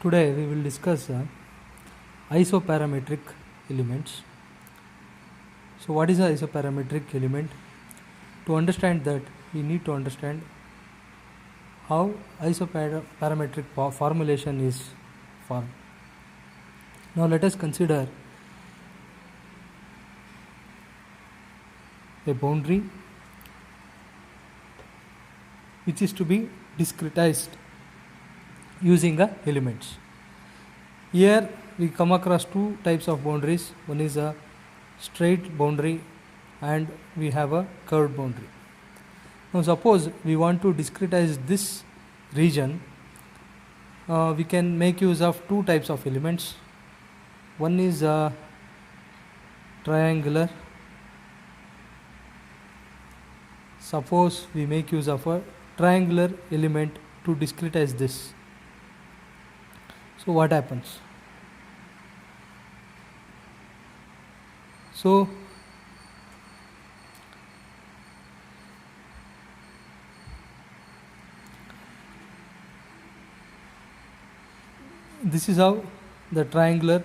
Today we will discuss isoparametric elements. So what is an isoparametric element? To understand that, we need to understand how isoparametric formulation is formed. Now let us consider a boundary which is to be discretized using the elements. Here we come across two types of boundaries. One is a straight boundary and we have a curved boundary. Now suppose we want to discretize this region, we can make use of two types of elements. One is triangular. Suppose we make use of a triangular element to discretize this. So what happens? So this is how the triangular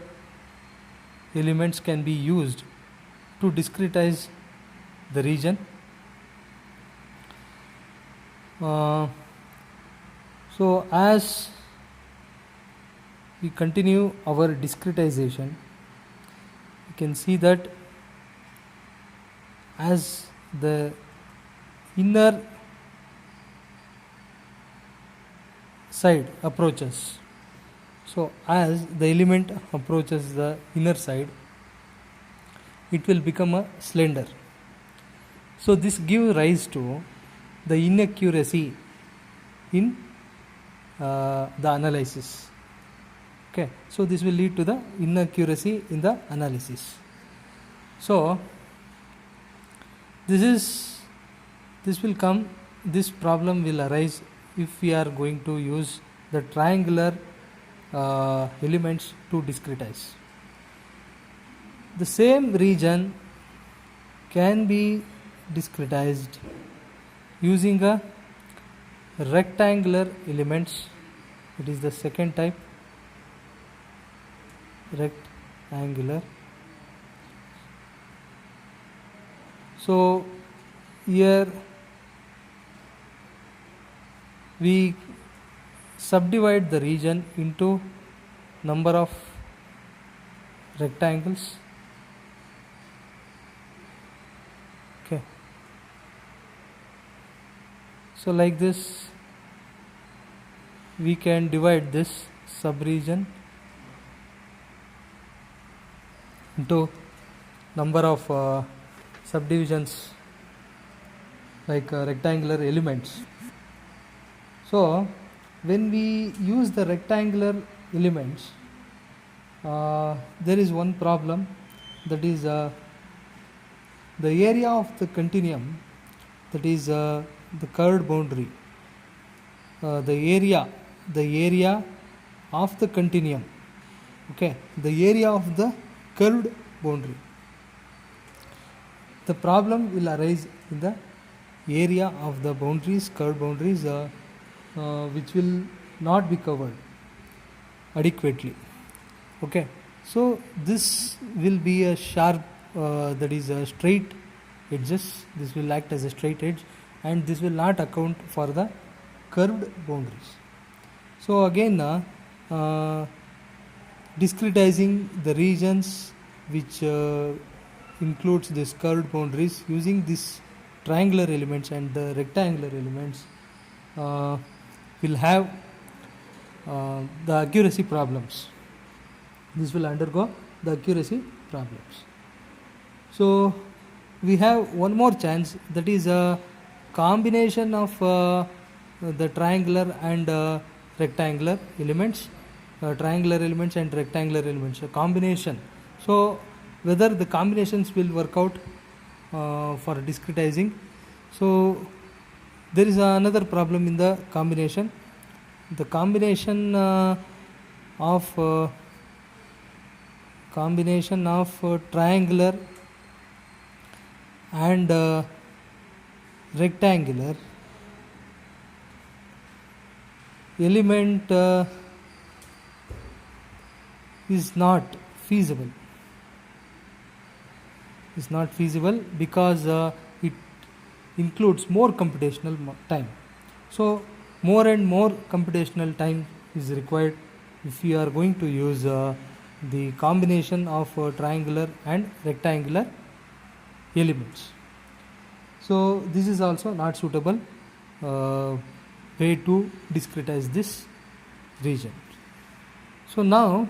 elements can be used to discretize the region. So as we continue our discretization, you can see that as the inner side approaches, so as the element approaches the inner side, it will become a slender. So this gives rise to the inaccuracy in the analysis. Okay, so this will lead to the inaccuracy in the analysis. So this problem will arise if we are going to use the triangular elements to discretize. The same region can be discretized using a rectangular elements. It is the second type, rectangular. So here we subdivide the region into number of rectangles. Okay, so like this we can divide this subregion into number of subdivisions like rectangular elements. So when we use the rectangular elements, there is one problem, that is the area of the continuum, that is the curved boundary, the area of the continuum, okay, the area of the curved boundary. The problem will arise in the area of the boundaries, curved boundaries, which will not be covered adequately. Okay, so this will be a sharp, that is a straight edges. This will act as a straight edge, and this will not account for the curved boundaries. So again, discretizing the regions which includes this curved boundaries using this triangular elements and the rectangular elements will have the accuracy problems. This will undergo the accuracy problems. So we have one more chance, that is a combination of the triangular and rectangular elements, triangular elements and rectangular elements, a combination. So whether the combinations will work out for discretizing. So there is another problem in the combination. The combination of triangular and rectangular element is not feasible. Is not feasible because it includes more computational time. So more and more computational time is required if you are going to use the combination of triangular and rectangular elements. So this is also not suitable way to discretize this region. So now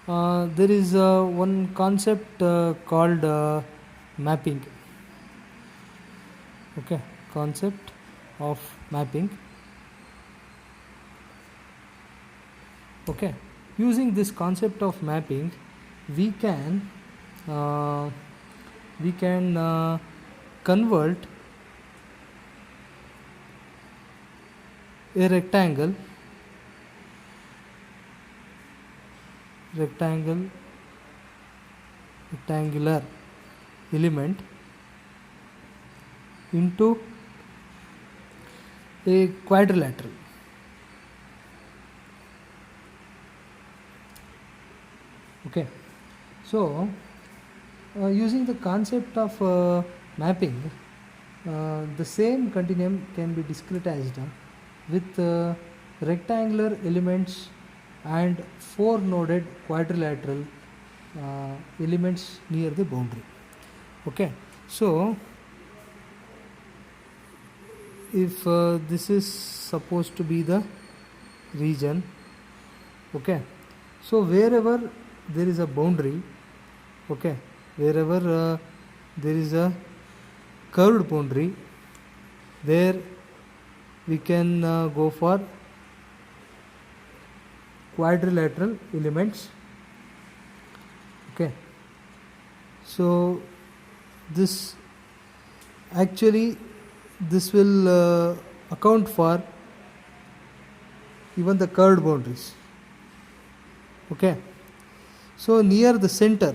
there is one concept called mapping. Okay, concept of mapping. Okay, using this concept of mapping, we can convert a rectangular element into a quadrilateral. Okay, so using the concept of mapping, the same continuum can be discretized with rectangular elements and 4 noded quadrilateral elements near the boundary. Okay, so if this is supposed to be the region, okay, so wherever there is a boundary, okay, wherever there is a curved boundary, there we can go for quadrilateral elements. Okay, so this will account for even the curved boundaries. Okay, so near the center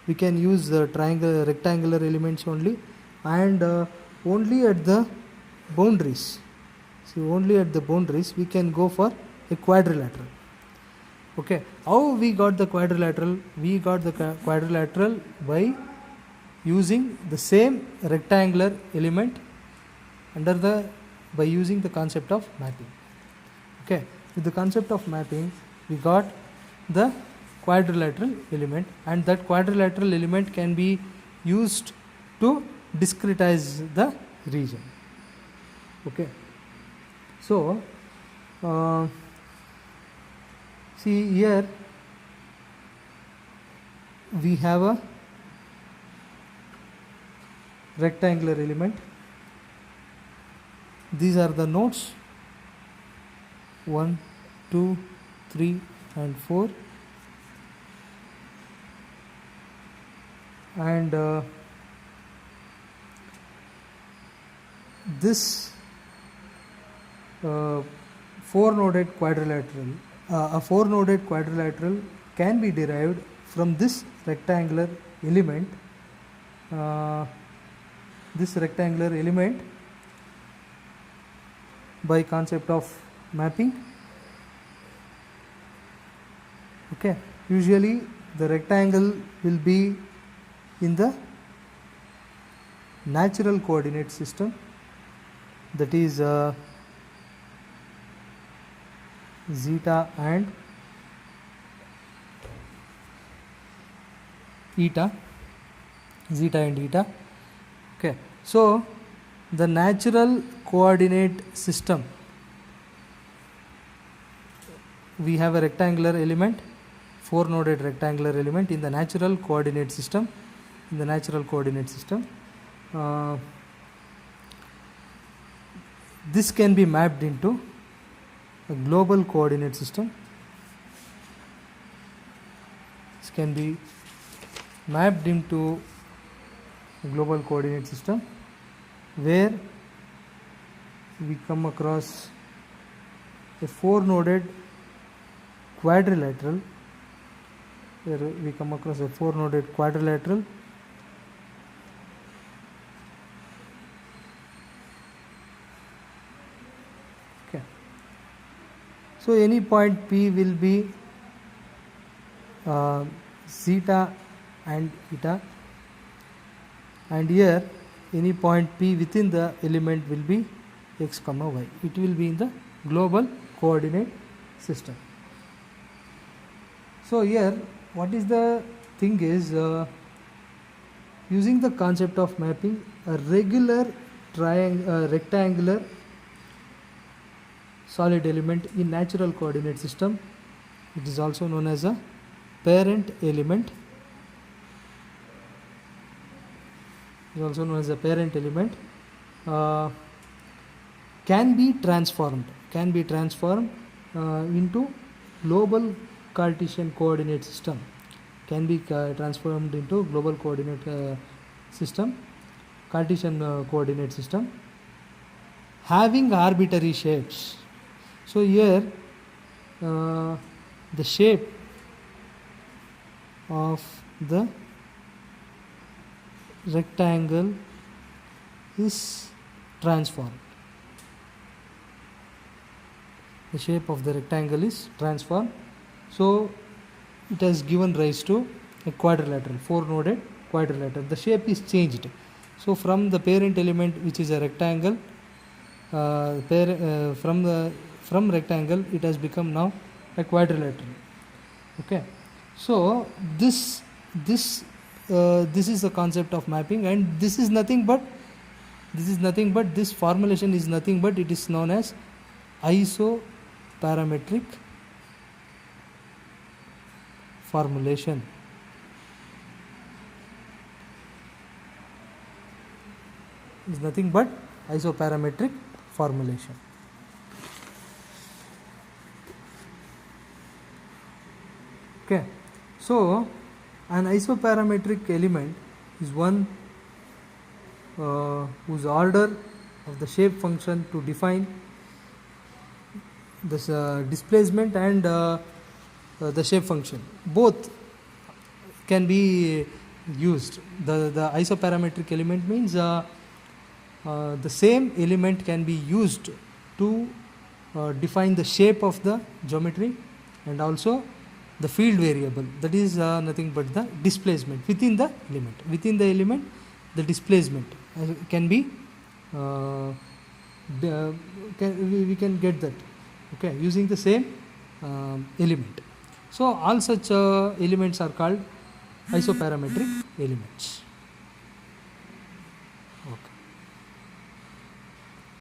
we can use the rectangular elements only, and only at the boundaries. See, only at the boundaries we can go for a quadrilateral. Okay, how we got the quadrilateral? We got the quadrilateral by using the same rectangular element by using the concept of mapping. Okay, with the concept of mapping we got the quadrilateral element, and that quadrilateral element can be used to discretize the region. Okay, so see here we have a rectangular element. These are the nodes 1, 2, 3 and 4, and this 4-noded quadrilateral, a 4-noded quadrilateral can be derived from this rectangular element. By concept of mapping. Okay, usually the rectangle will be in the natural coordinate system, that is zeta and eta. Okay, so the natural coordinate system, we have a rectangular element, 4-noded rectangular element in the natural coordinate system. This can be mapped into a global coordinate system. This can be mapped into a global coordinate system where we come across a 4-noded quadrilateral. Okay, so any point P will be zeta and eta, and here any point P within the element will be x comma y. It will be in the global coordinate system. So here what is the thing is, using the concept of mapping, a regular rectangular solid element in natural coordinate system, it is also known as a parent element, can be transformed into global Cartesian coordinate system, Cartesian coordinate system having arbitrary shapes. So here the shape of the rectangle is transformed. So it has given rise to a quadrilateral, 4-noded quadrilateral. The shape is changed. So from the parent element, which is a rectangle, from rectangle it has become now a quadrilateral. Okay. So this is the concept of mapping, and this formulation is nothing but it is known as isoparametric formulation. Is nothing but isoparametric formulation. Okay. So an isoparametric element is one whose order of the shape function to define this displacement and the shape function both can be used. The isoparametric element means the same element can be used to define the shape of the geometry and also the field variable, that is nothing but the displacement within the element. The displacement can be we can get that, okay, using the same element. So all such elements are called isoparametric elements.